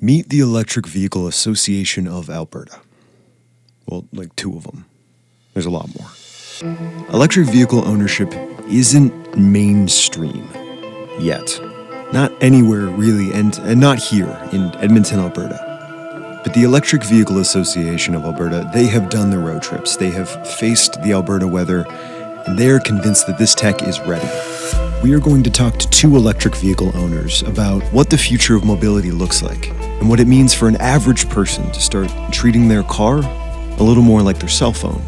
Meet the Electric Vehicle Association of Alberta. Well, like 2 of them. There's a lot more. Electric vehicle ownership isn't mainstream yet. Not anywhere really, and not here in Edmonton, Alberta. But the Electric Vehicle Association of Alberta, they have done the road trips. They have faced the Alberta weather, and they are convinced that this tech is ready. We are going to talk to 2 electric vehicle owners about what the future of mobility looks like and what it means for an average person to start treating their car a little more like their cell phone.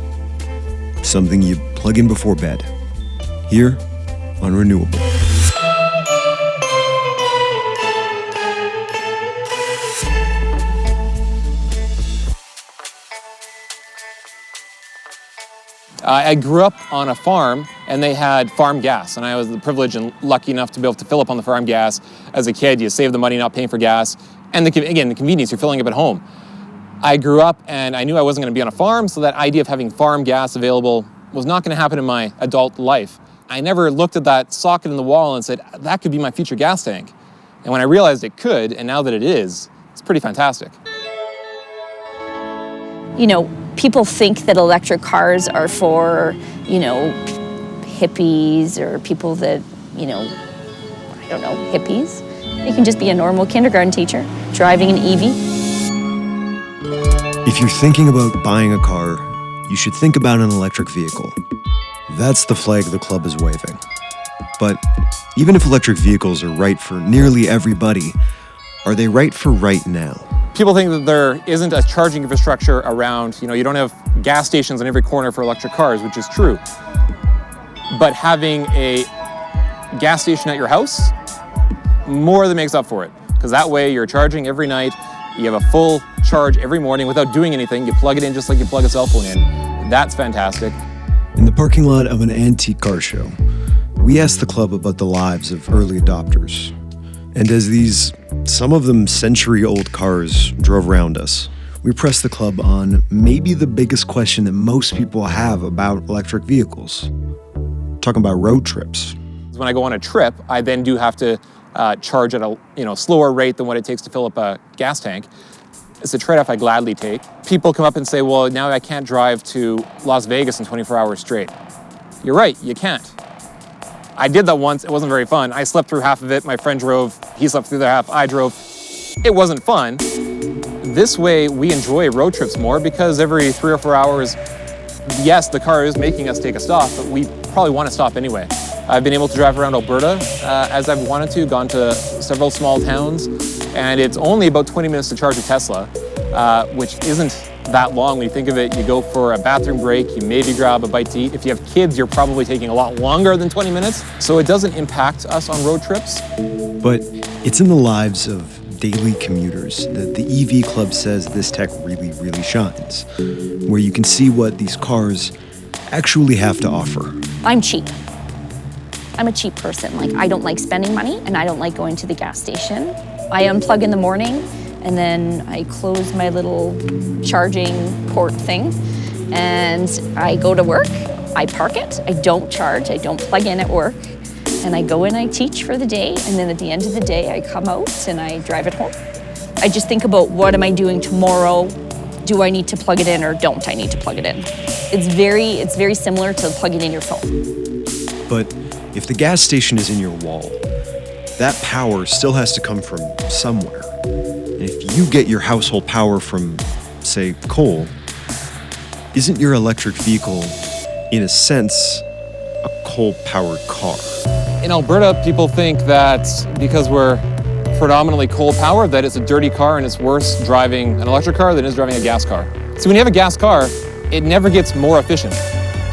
Something you plug in before bed. Here on Renewable. I grew up on a farm, and they had farm gas, and I was privileged and lucky enough to be able to fill up on the farm gas. As a kid, you save the money not paying for gas, and the convenience, you're filling up at home. I grew up, and I knew I wasn't going to be on a farm, so that idea of having farm gas available was not going to happen in my adult life. I never looked at that socket in the wall and said, that could be my future gas tank. And when I realized it could, and now that it is, it's pretty fantastic. You know, people think that electric cars are for, hippies or people that, hippies. You can just be a normal kindergarten teacher driving an EV. If you're thinking about buying a car, you should think about an electric vehicle. That's the flag the club is waving. But even if electric vehicles are right for nearly everybody, are they right for right now? People think that there isn't a charging infrastructure around, you don't have gas stations on every corner for electric cars, which is true. But having a gas station at your house more than makes up for it. Because that way you're charging every night, you have a full charge every morning without doing anything. You plug it in just like you plug a cell phone in. That's fantastic. In the parking lot of an antique car show, we asked the club about the lives of early adopters. And as these, some of them century-old cars drove around us, we pressed the club on maybe the biggest question that most people have about electric vehicles. Talking about road trips. When I go on a trip, I then do have to charge at a slower rate than what it takes to fill up a gas tank. It's a trade-off I gladly take. People come up and say, well, now I can't drive to Las Vegas in 24 hours straight. You're right, you can't. I did that once, it wasn't very fun. I slept through half of it, my friend drove, he slept through the half, I drove. It wasn't fun. This way, we enjoy road trips more because every 3 or 4 hours, yes, the car is making us take a stop, but we probably want to stop anyway. I've been able to drive around Alberta as I've wanted to, gone to several small towns, and it's only about 20 minutes to charge a Tesla, which isn't that long. When you think of it, you go for a bathroom break, you maybe grab a bite to eat. If you have kids, you're probably taking a lot longer than 20 minutes. So it doesn't impact us on road trips. But it's in the lives of daily commuters that the EV Club says this tech really, really shines, where you can see what these cars actually have to offer. I'm cheap. I'm a cheap person. I don't like spending money, and I don't like going to the gas station. I unplug in the morning, and then I close my little charging port thing, and I go to work, I park it, I don't charge, I don't plug in at work, and I go in, I teach for the day, and then at the end of the day, I come out and I drive it home. I just think about what am I doing tomorrow? Do I need to plug it in or don't I need to plug it in? It's very similar to plugging in your phone. But if the gas station is in your wall, that power still has to come from somewhere. And if you get your household power from, say, coal, isn't your electric vehicle, in a sense, a coal-powered car? In Alberta, people think that because we're predominantly coal-powered, that it's a dirty car and it's worse driving an electric car than it is driving a gas car. So when you have a gas car, it never gets more efficient.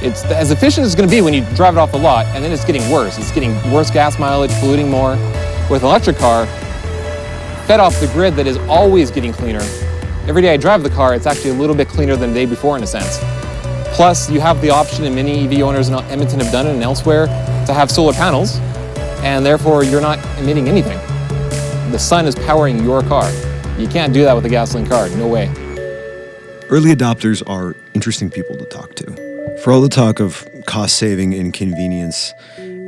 It's as efficient as it's going to be when you drive it off the lot, and then it's getting worse. It's getting worse gas mileage, polluting more. With an electric car, fed off the grid that is always getting cleaner. Every day I drive the car, it's actually a little bit cleaner than the day before in a sense. Plus, you have the option, and many EV owners in Edmonton have done it and elsewhere, to have solar panels, and therefore you're not emitting anything. The sun is powering your car. You can't do that with a gasoline car, no way. Early adopters are interesting people to talk to. For all the talk of cost saving and convenience,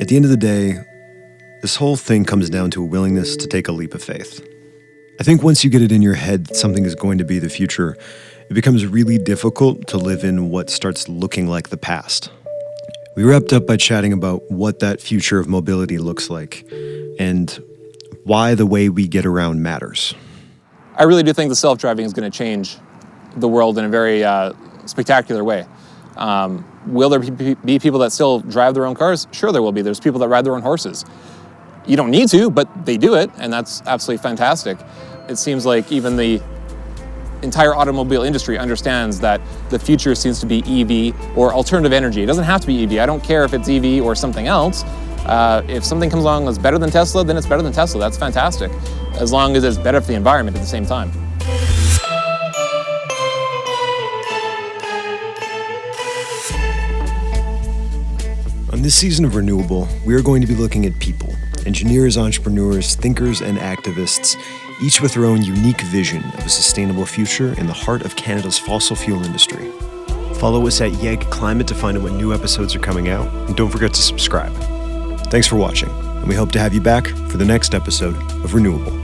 at the end of the day, this whole thing comes down to a willingness to take a leap of faith. I think once you get it in your head that something is going to be the future, it becomes really difficult to live in what starts looking like the past. We wrapped up by chatting about what that future of mobility looks like and why the way we get around matters. I really do think the self-driving is going to change the world in a very spectacular way. Will there be people that still drive their own cars? Sure there will be. There's people that ride their own horses. You don't need to, but they do it, and that's absolutely fantastic. It seems like even the entire automobile industry understands that the future seems to be EV or alternative energy. It doesn't have to be EV. I don't care if it's EV or something else. If something comes along that's better than Tesla, then it's better than Tesla. That's fantastic, as long as it's better for the environment at the same time. On this season of Renewable, we are going to be looking at people, engineers, entrepreneurs, thinkers, and activists, each with their own unique vision of a sustainable future in the heart of Canada's fossil fuel industry. Follow us at YEG Climate to find out when new episodes are coming out, and don't forget to subscribe. Thanks for watching, and we hope to have you back for the next episode of Renewable.